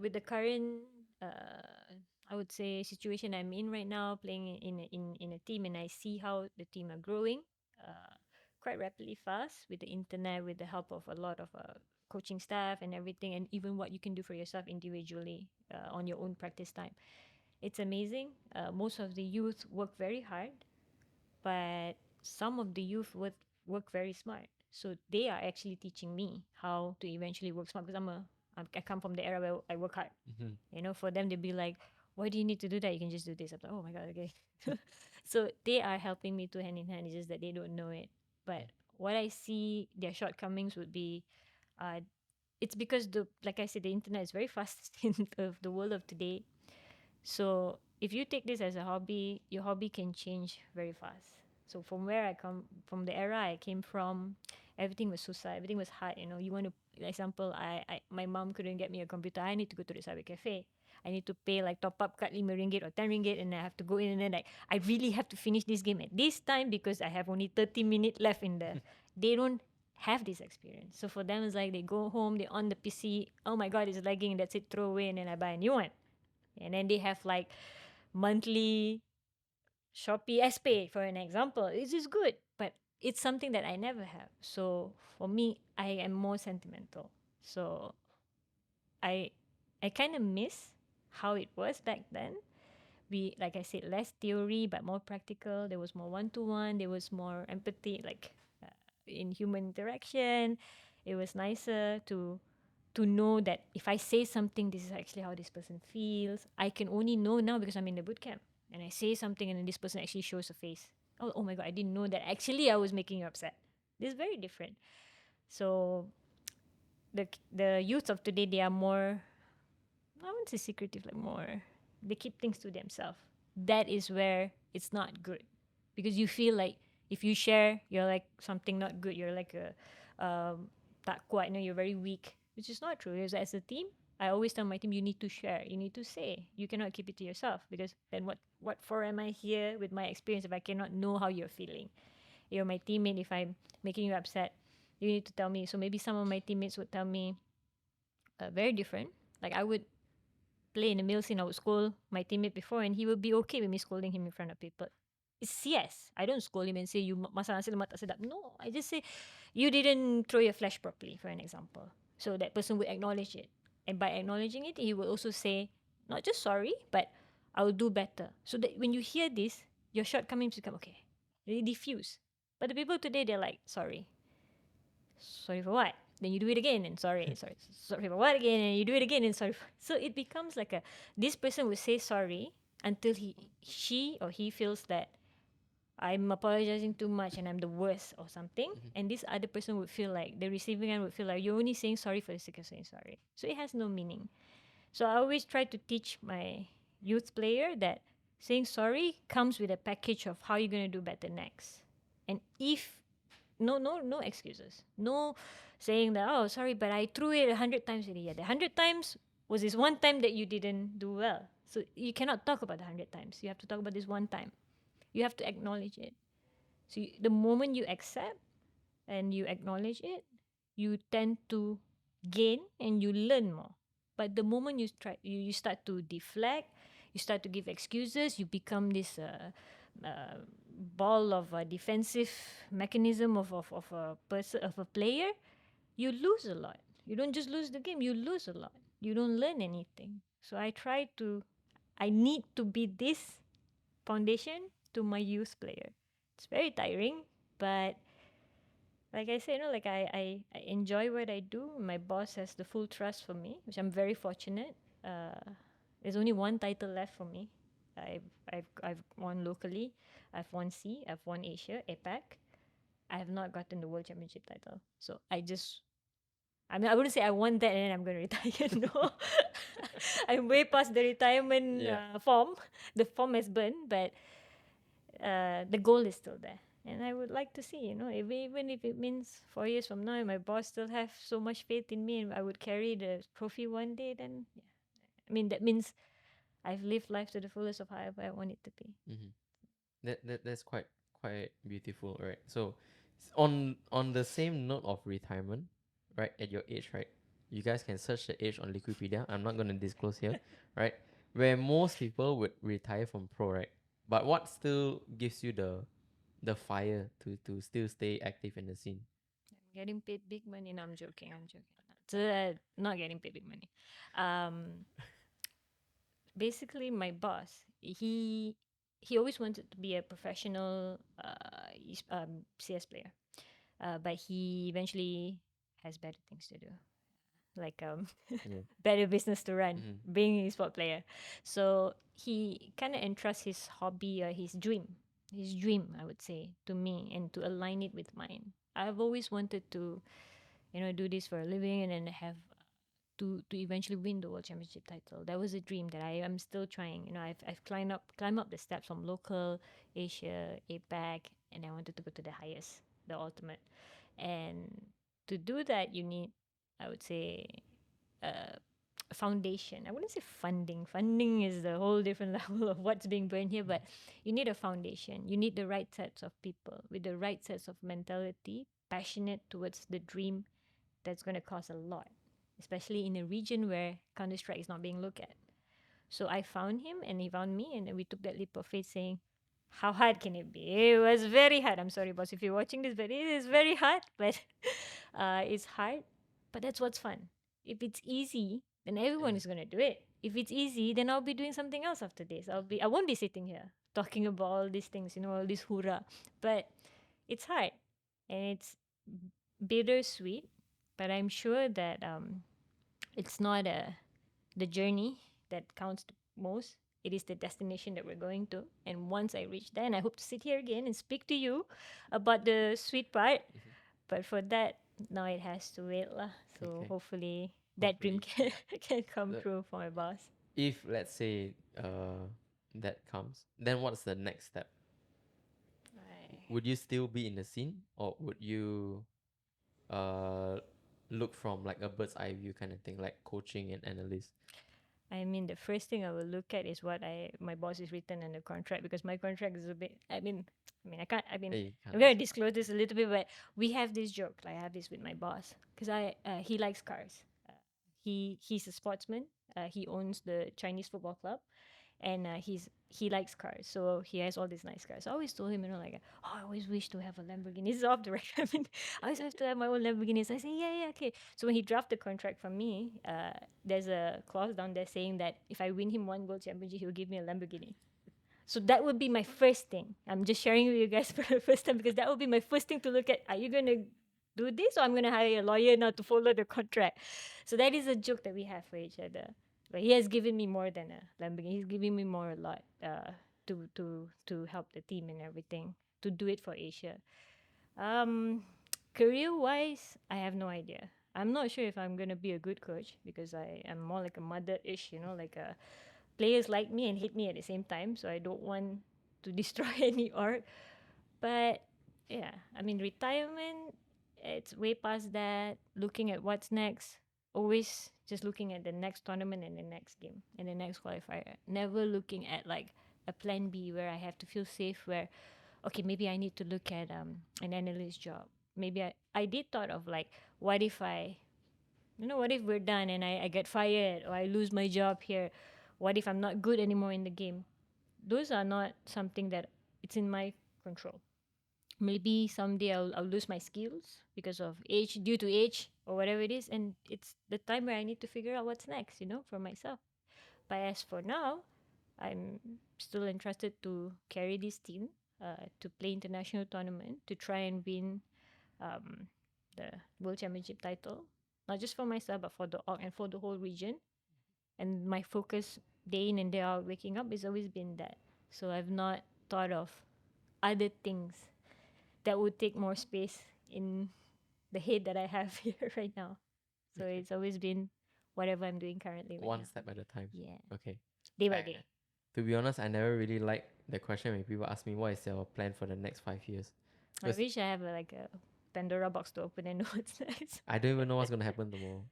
With the current I would say situation I'm in right now, playing in a team, and I see how the team are growing uh, quite rapidly fast with the internet, with the help of a lot of coaching staff and everything, and even what you can do for yourself individually on your own practice time. It's amazing. Most of the youth work very hard, but some of the youth work very smart. So they are actually teaching me how to eventually work smart, because I come from the era where I work hard. You know, for them they'd be like, why do you need to do that? You can just do this. I'm like, oh my god, okay. So they are helping me to hand in hand. It's just that they don't know it. But what I see their shortcomings would be, uh, it's because the like I said, the internet is very fast in the world of today. So if you take this as a hobby, your hobby can change very fast. So from where I come from, the era I came from, everything was susah, everything was hard. You know, you want to, example, I my mom couldn't get me a computer. I need to go to the cyber cafe. I need to pay like top up card RM5 or 10 ringgit, and I have to go in, and then like I really have to finish this game at this time because I have only 30 minutes left in the. They don't have this experience. So for them it's like they go home, they on the PC. Oh my god, it's lagging. That's it. Throw away, and then I buy a new one. And then they have like monthly Shopee SPay, for an example. It is good, but it's something that I never have. So for me, I am more sentimental. So I I kind of miss how it was back then. We, like I said, less theory but more practical. There was more one-to-one. There was more empathy, like in human interaction. It was nicer to know that if I say something, this is actually how this person feels. I can only know now because I'm in the boot camp, and I say something, and then this person actually shows a face. Oh my god, I didn't know that. Actually, I was making you upset. This is very different. So the youth of today, they are more, I wouldn't say secretive, like more, they keep things to themselves. That is where it's not good, because you feel like if you share, you're like something not good. You're like a tak kuat, you know, you're very weak, which is not true. Because as a team, I always tell my team, you need to share, you need to say. You cannot keep it to yourself, because then what for am I here with my experience if I cannot know how you're feeling? You're my teammate. If I'm making you upset, you need to tell me. So maybe some of my teammates would tell me very different. Like I would play in the male scene, I would scold my teammate before, and he would be okay with me scolding him in front of people. It's yes. I don't scold him and say you masak nasi lemak tak sedap. No, I just say you didn't throw your flash properly, for an example. So that person would acknowledge it, and by acknowledging it, he will also say not just sorry, but I will do better. So that when you hear this, your shortcomings become okay. They diffuse. But the people today, they're like, sorry, sorry for what? Then you do it again and sorry, sorry for what again, and you do it again and sorry. So it becomes like a, this person will say sorry until she or he feels that I'm apologizing too much and I'm the worst or something. And this other person would feel like, the receiving end would feel like you're only saying sorry for the sake of saying sorry. So it has no meaning. So I always try to teach my youth player that saying sorry comes with a package of how you're going to do better next. And if no excuses. No saying that, oh, sorry, but I threw it 100 times already. Yeah, the 100 times was this one time that you didn't do well. So you cannot talk about the 100 times. You have to talk about this one time. You have to acknowledge it. So the moment you accept and you acknowledge it, you tend to gain and you learn more. But the moment you start to deflect, you start to give excuses, you become this ball of a defensive mechanism of a person, of a player, you lose a lot. You don't just lose the game, you lose a lot. You don't learn anything. So I need to be this foundation to my youth player. It's very tiring, but like I said, like I enjoy what I do. My boss has the full trust for me, which I'm very fortunate. There's only one title left for me. I've won locally. I've won C. I've won Asia, APAC. I have not gotten the World Championship title. So I mean, I wouldn't say I want that and then I'm going to retire. No, I'm way past the retirement form. The form has burned, but the goal is still there. And I would like to see, even if it means 4 years from now, my boss still have so much faith in me, and I would carry the trophy one day. Then, yeah, I mean that means I've lived life to the fullest of however I want it to be. That's quite beautiful, right? So on the same note of retirement, right, at your age, right, you guys can search the age on Wikipedia. I'm not going to disclose here, right, where most people would retire from pro, right? But what still gives you the fire to still stay active in the scene? I'm getting paid big money. No, I'm joking. So, not getting paid big money. Basically, my boss, he always wanted to be a professional CS player, but he eventually has better things to do, like better business to run, being a sport player. So he kind of entrusts his hobby, his dream, I would say, to me and to align it with mine. I've always wanted to, do this for a living and then have to eventually win the world championship title. That was a dream that I am still trying. I've climbed up the steps from local, Asia, APAC, and I wanted to go to the highest, the ultimate. And to do that, you need, I would say, a foundation. I wouldn't say funding. Funding is the whole different level of what's being burned here, but you need a foundation. You need the right sets of people with the right sets of mentality, passionate towards the dream that's going to cost a lot, especially in a region where Counter-Strike is not being looked at. So I found him and he found me, and we took that leap of faith saying, how hard can it be? It was very hard. I'm sorry, boss, if you're watching this, but it is very hard, but it's hard, but that's what's fun. If it's easy, then everyone is going to do it. If it's easy, then I'll be doing something else after this. I won't be sitting here talking about all these things, all this hoorah. But it's hard and it's bittersweet, but I'm sure that it's not the journey that counts the most. It is the destination that we're going to. And once I reach there, and I hope to sit here again and speak to you about the sweet part. But for that, now it has to wait lah. So hopefully that dream can come true for my boss. If let's say that comes, then what's the next step? Would you still be in the scene, or would you look from like a bird's eye view kind of thing, like coaching and analyst? I mean, the first thing I will look at is what my boss is written in the contract, because my contract is a bit. I mean, I can't. I'm gonna disclose this a little bit, but we have this joke. Like, I have this with my boss because he likes cars. He's a sportsman. He owns the Chinese football club, and he likes cars. So he has all these nice cars. I always told him, like, oh, I always wish to have a Lamborghini. This is off the record. I mean, I always have to have my own Lamborghini. So I say, yeah, okay. So when he drafted the contract for me, there's a clause down there saying that if I win him one world championship, he will give me a Lamborghini. So that would be my first thing. I'm just sharing with you guys for the first time because that would be my first thing to look at. Are you going to do this, or I'm going to hire a lawyer now to follow the contract? So that is a joke that we have for each other. But he has given me more than a Lamborghini. He's giving me a lot to help the team and everything, to do it for Asia. Career-wise, I have no idea. I'm not sure if I'm going to be a good coach because I am more like a mother-ish, like players like me and hate me at the same time. So I don't want to destroy any art. But yeah, I mean, retirement, it's way past that. Looking at what's next, always just looking at the next tournament and the next game and the next qualifier. Never looking at like a plan B where I have to feel safe. Where, okay, maybe I need to look at an analyst job. Maybe I did thought of like, what if what if we're done and I get fired or I lose my job here? What if I'm not good anymore in the game? Those are not something that it's in my control. Maybe someday I'll lose my skills because of age, due to age or whatever it is, and it's the time where I need to figure out what's next, for myself. But as for now, I'm still interested to carry this team, to play international tournament, to try and win the World Championship title, not just for myself but for the org and for the whole region. And my focus day in and day out waking up has always been that. So I've not thought of other things that would take more space in the head that I have here right now. So it's always been whatever I'm doing currently right One now. step at a time. Yeah. Okay. Day by day. To be honest, I never really like the question when people ask me what is your plan for the next 5 years. I wish I have like a Pandora box to open and know what's next. I don't even know what's gonna happen tomorrow.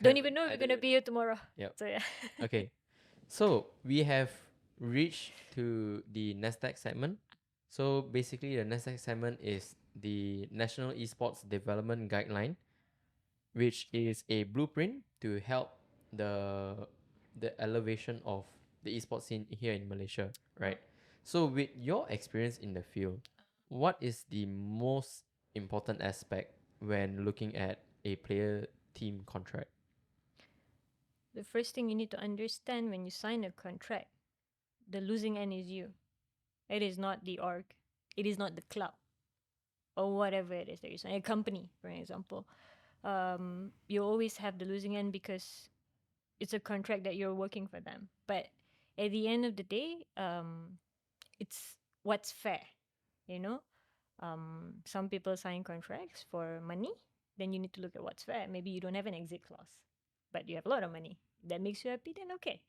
Don't even know if we're gonna be here tomorrow. Yep. So yeah. Okay. So we have reached to the NESDEG segment. So basically the NESDEG segment is the National Esports Development Guideline, which is a blueprint to help the elevation of the esports scene here in Malaysia, right? So with your experience in the field, what is the most important aspect when looking at a player team contract? The first thing you need to understand when you sign a contract, the losing end is you. It is not the org. It is not the club. Or whatever it is that you sign. A company, for example. You always have the losing end because it's a contract that you're working for them. But at the end of the day, it's what's fair, you know? Some people sign contracts for money. Then you need to look at what's fair. Maybe you don't have an exit clause, but you have a lot of money. That makes you happy, then okay.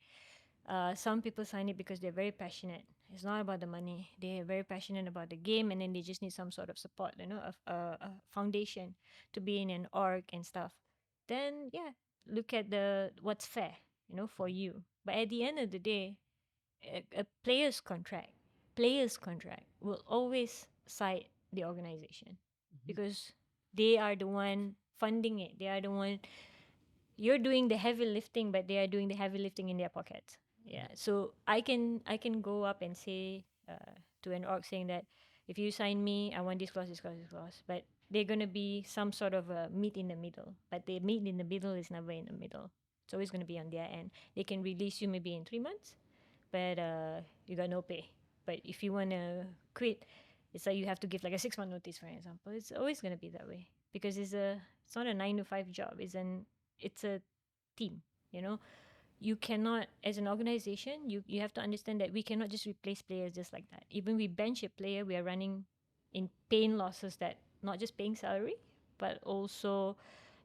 Some people sign it because they're very passionate. It's not about the money. They're very passionate about the game, and then they just need some sort of support, a foundation to be in an org and stuff. Then yeah, look at what's fair, for you. But at the end of the day, a player's contract will always side the organization because they are the one funding it. They are the one. You're doing the heavy lifting, but they are doing the heavy lifting in their pockets. Yeah. So I can go up and say to an org saying that if you sign me, I want this clause, this clause, this clause. But they're gonna be some sort of a meet in the middle. But the meet in the middle is never in the middle. It's always gonna be on their end. They can release you maybe in 3 months, but you got no pay. But if you wanna quit, it's like you have to give like a 6-month notice, for example. It's always gonna be that way because it's not a 9 to 5 job. It's a team, You cannot, as an organization, you have to understand that we cannot just replace players just like that. Even we bench a player, we are running in pain losses that not just paying salary, but also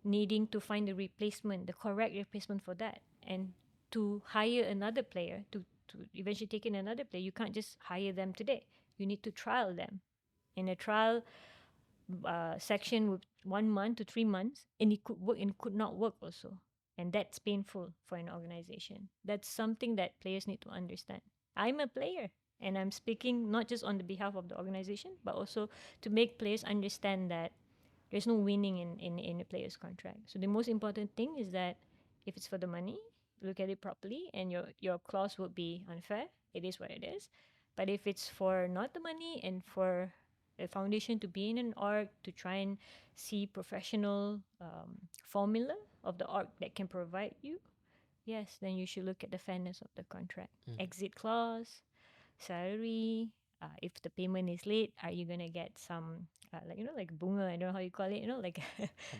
needing to find the replacement, the correct replacement for that. And to hire another player, to eventually take in another player, you can't just hire them today. You need to trial them. In a trial section with 1 month to 3 months, and it could work and could not work also. And that's painful for an organization. That's something that players need to understand. I'm a player, and I'm speaking not just on the behalf of the organization, but also to make players understand that there's no winning in a player's contract. So the most important thing is that if it's for the money, look at it properly, and your clause would be unfair. It is what it is. But if it's for not the money and for a foundation to be in an org to try and see professional formula of the org that can provide you, yes, then you should look at the fairness of the contract. Exit clause, salary, if the payment is late, are you going to get some, like bunga, I don't know how you call it, like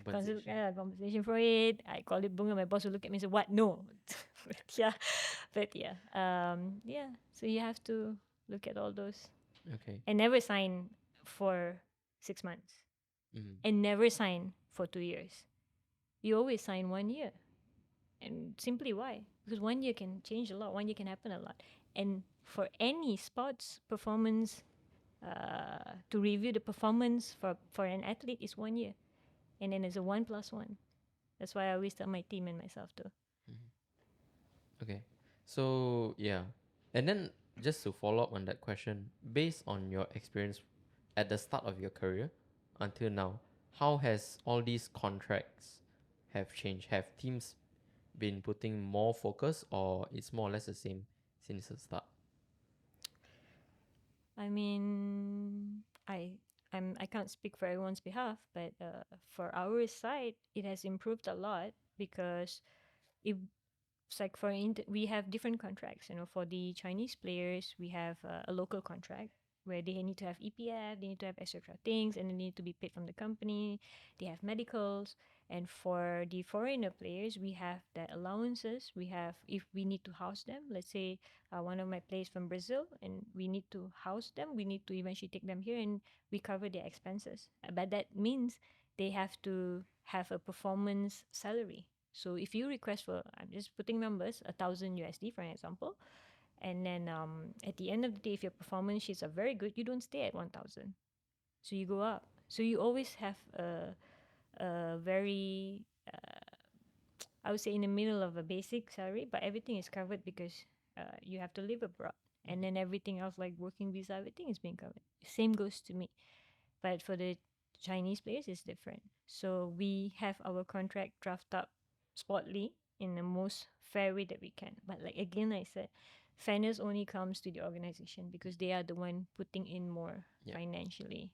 compensation for it. I call it bunga. My boss will look at me and say, what? No. Yeah. But yeah. So you have to look at all those. Okay. And never sign for 6 months. And never sign for 2 years. You always sign 1 year. And simply why? Because 1 year can change a lot. 1 year can happen a lot. And for any sports performance to review the performance for an athlete is 1 year, and then it's a 1+1. That's why I always tell my team and myself to. Okay. So yeah. And then just to follow up on that question, based on your experience at the start of your career until now, how has all these contracts have changed? Have teams been putting more focus, or it's more or less the same since the start? I mean, I can't speak for everyone's behalf, but for our side, it has improved a lot because if it's like we have different contracts. For the Chinese players, we have a local contract where they need to have EPF, they need to have extra things, and they need to be paid from the company. They have medicals, and for the foreigner players, we have the allowances. We have, if we need to house them, let's say one of my players from Brazil, and we need to house them, we need to eventually take them here, and we cover their expenses. But that means they have to have a performance salary. So if you request for, I'm just putting numbers, 1,000 USD for an example, and then at the end of the day, if your performance sheets are very good, you don't stay at 1,000. So you go up. So you always have a very, I would say, in the middle of a basic salary, but everything is covered because you have to live abroad. And then everything else, like working visa, everything is being covered. Same goes to me. But for the Chinese players, it's different. So we have our contract draft up sportly in the most fair way that we can. But like again, I said, fairness only comes to the organization because they are the one putting in more Yeah. financially.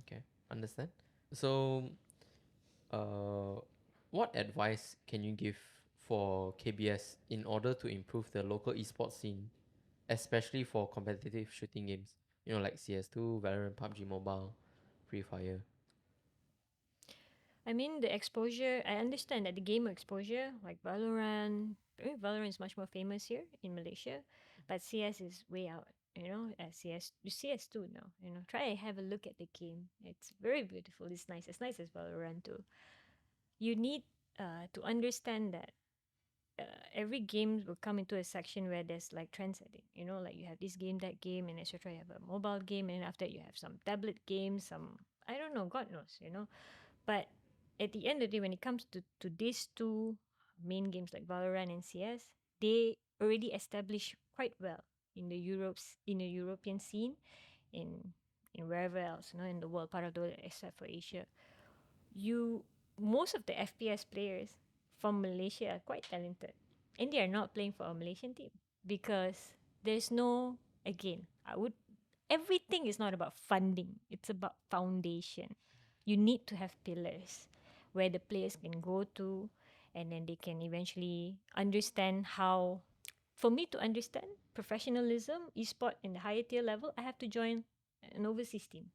Okay, understand. So, what advice can you give for KBS in order to improve the local esports scene, especially for competitive shooting games? Like CS2, Valorant, PUBG Mobile, Free Fire. I mean, the exposure, I understand that the game exposure, like Valorant, Valorant is much more famous here in Malaysia, but CS is way out. CS2 now. Try and have a look at the game. It's very beautiful. It's nice. As nice as Valorant too. You need to understand that every game will come into a section where there's like trend setting. Like you have this game, that game, and etc. You have a mobile game, and after that you have some tablet games, some I don't know, God knows. But at the end of the day, when it comes to these two main games like Valorant and CS, they already established quite well in the European scene, in wherever else, in the world, part of the world except for Asia. Most of the FPS players from Malaysia are quite talented, and they are not playing for a Malaysian team because there's no, again, everything is not about funding, it's about foundation. You need to have pillars where the players can go to, and then they can eventually understand how. For me to understand professionalism, esport in the higher tier level, I have to join an overseas team.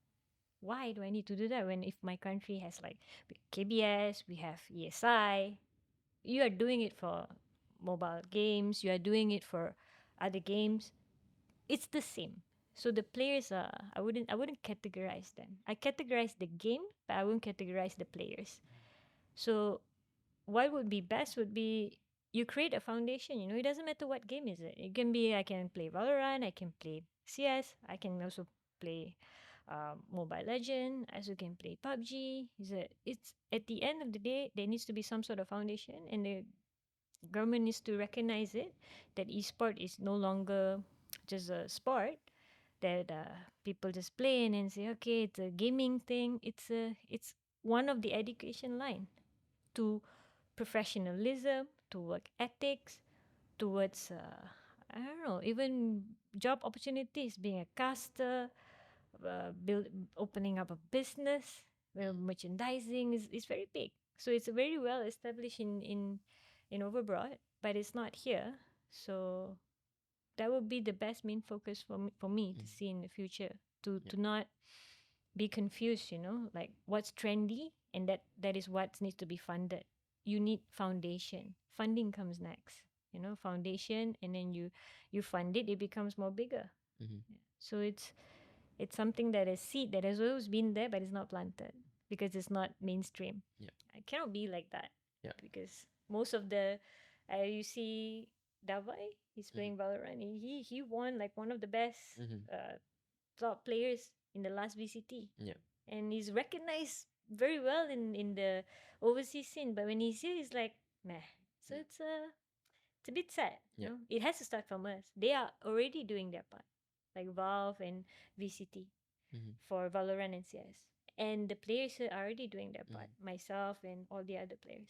Why do I need to do that when if my country has like KBS, we have ESI, you are doing it for mobile games, you are doing it for other games. It's the same. So the players are, I wouldn't categorize them. I categorize the game, but I wouldn't categorize the players. So what would be best would be you create a foundation. It doesn't matter what game is it. It can be I can play Valorant, I can play CS, I can also play Mobile Legend. I also can play PUBG. It's at the end of the day, there needs to be some sort of foundation, and the government needs to recognize it that esport is no longer just a sport that people just play and then say, okay, it's a gaming thing. It's one of the education line to professionalism, to work ethics, towards I don't know, even job opportunities, being a caster, opening up a business where merchandising is very big. So it's very well established in Overbroad, but it's not here. So that would be the best main focus for me to see in the future, to not be confused, like what's trendy, and that is what needs to be funded. You need foundation. Funding comes next. Foundation, and then you fund it, it becomes more bigger. So it's something that is seed that has always been there, but it's not planted because it's not mainstream. Yeah. It cannot be like that. Yeah. Because most of the, you see Davai, he's playing Valorant. He won like one of the best top players in the last VCT. Yeah. And he's recognized very well in the overseas scene. But when he's here, he's like, meh. So it's a bit sad. Yeah. You know? It has to start from us. They are already doing their part, like Valve and VCT for Valorant and CS. And the players are already doing their part, myself and all the other players.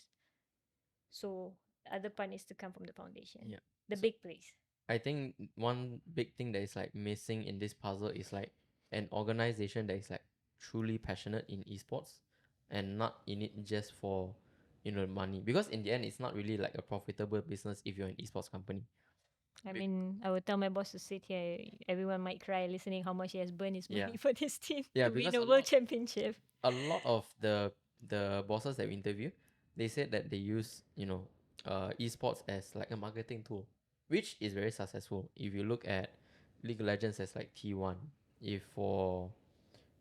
So the other part needs to come from the foundation. Yeah. The big place. I think one big thing that is like missing in this puzzle is like an organization that is like truly passionate in esports and not in it just for, you know, money. Because in the end, it's not really like a profitable business if you're an esports company. I mean, I would tell my boss to sit here. Everyone might cry listening how much he has burned his money Yeah. for this team Yeah, to win because a a world lot- championship. A lot of the bosses that we interview, they said that they use, you know, esports as like a marketing tool, which is very successful. If you look at League of Legends as like T1, if for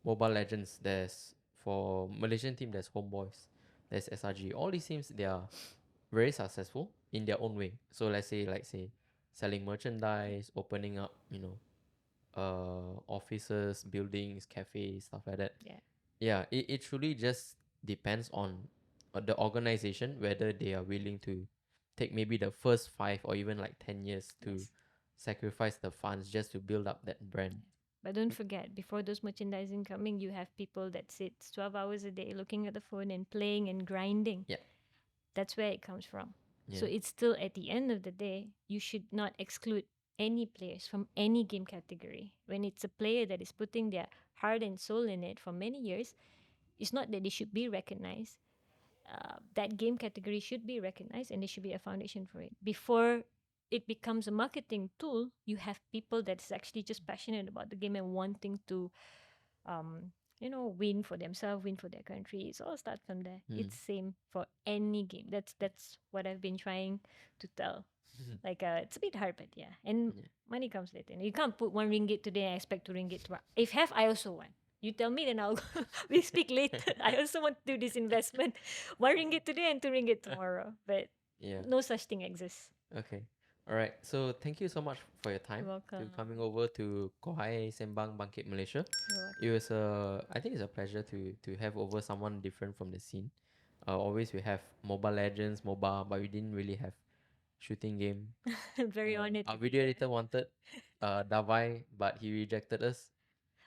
Mobile Legends there's, for Malaysian team there's Homeboys, there's SRG. All these teams, they are very successful in their own way. So let's say selling merchandise, opening up, you know, offices, buildings, cafes, stuff like that. Yeah, it truly just depends on the organization whether they are willing to take maybe the first 5 or even like 10 years to sacrifice the funds just to build up that brand. But don't forget, before those merchandising coming, you have people that sits 12 hours a day looking at the phone and playing and grinding. Yeah. That's where it comes from. So Yeah. it's still, at the end of the day, you should not exclude any players from any game category. When it's a player that is putting their heart and soul in it for many years, it's not that they should be recognized. That game category should be recognized and there should be a foundation for it. Before it becomes a marketing tool, you have people that's actually just passionate about the game and wanting to win for themselves, win for their country. It's all start from there. It's same for any game. That's what I've been trying to tell. Like it's a bit hard, but yeah. And money comes later. You can't put RM1 today and expect RM2 tomorrow. If have, I also want. You tell me, then I'll we speak later. I also want to do this investment. RM1 today and RM2 tomorrow. But Yeah. no such thing exists. Okay. All right. So thank you so much for your time You're to welcome. coming over to KOHAI Sembang BANGKIT Malaysia. You're welcome. It was I think it's a pleasure to have over someone different from the scene. Always we have Mobile Legends, MOBA, but we didn't really have shooting game. I'm very honored. Our video editor wanted Davai, but he rejected us.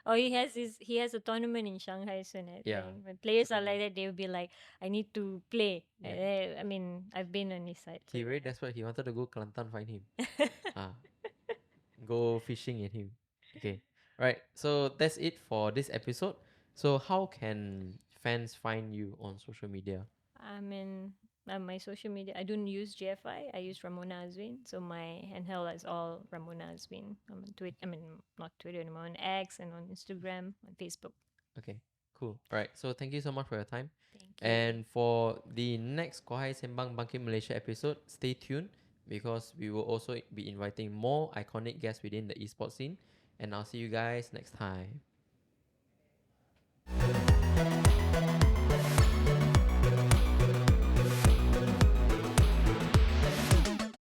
Oh, he has a tournament in Shanghai soon. I Yeah. think. When players are like that, they'll be like, I need to play. I mean, I've been on his side. He very desperate. He wanted to go Kelantan find him. Go fishing in him. Okay. Right. So that's it for this episode. So how can fans find you on social media? I mean, my social media, I don't use GFI. I use Ramona Azwin. So my handle is all Ramona Azwin. I'm on Twitter. I mean, not Twitter anymore. On X and on Instagram, on Facebook. Okay. Cool. All right. So thank you so much for your time. Thank you. And for the next KOHAI Sembang BANGKIT Malaysia episode, stay tuned because we will also be inviting more iconic guests within the esports scene. And I'll see you guys next time.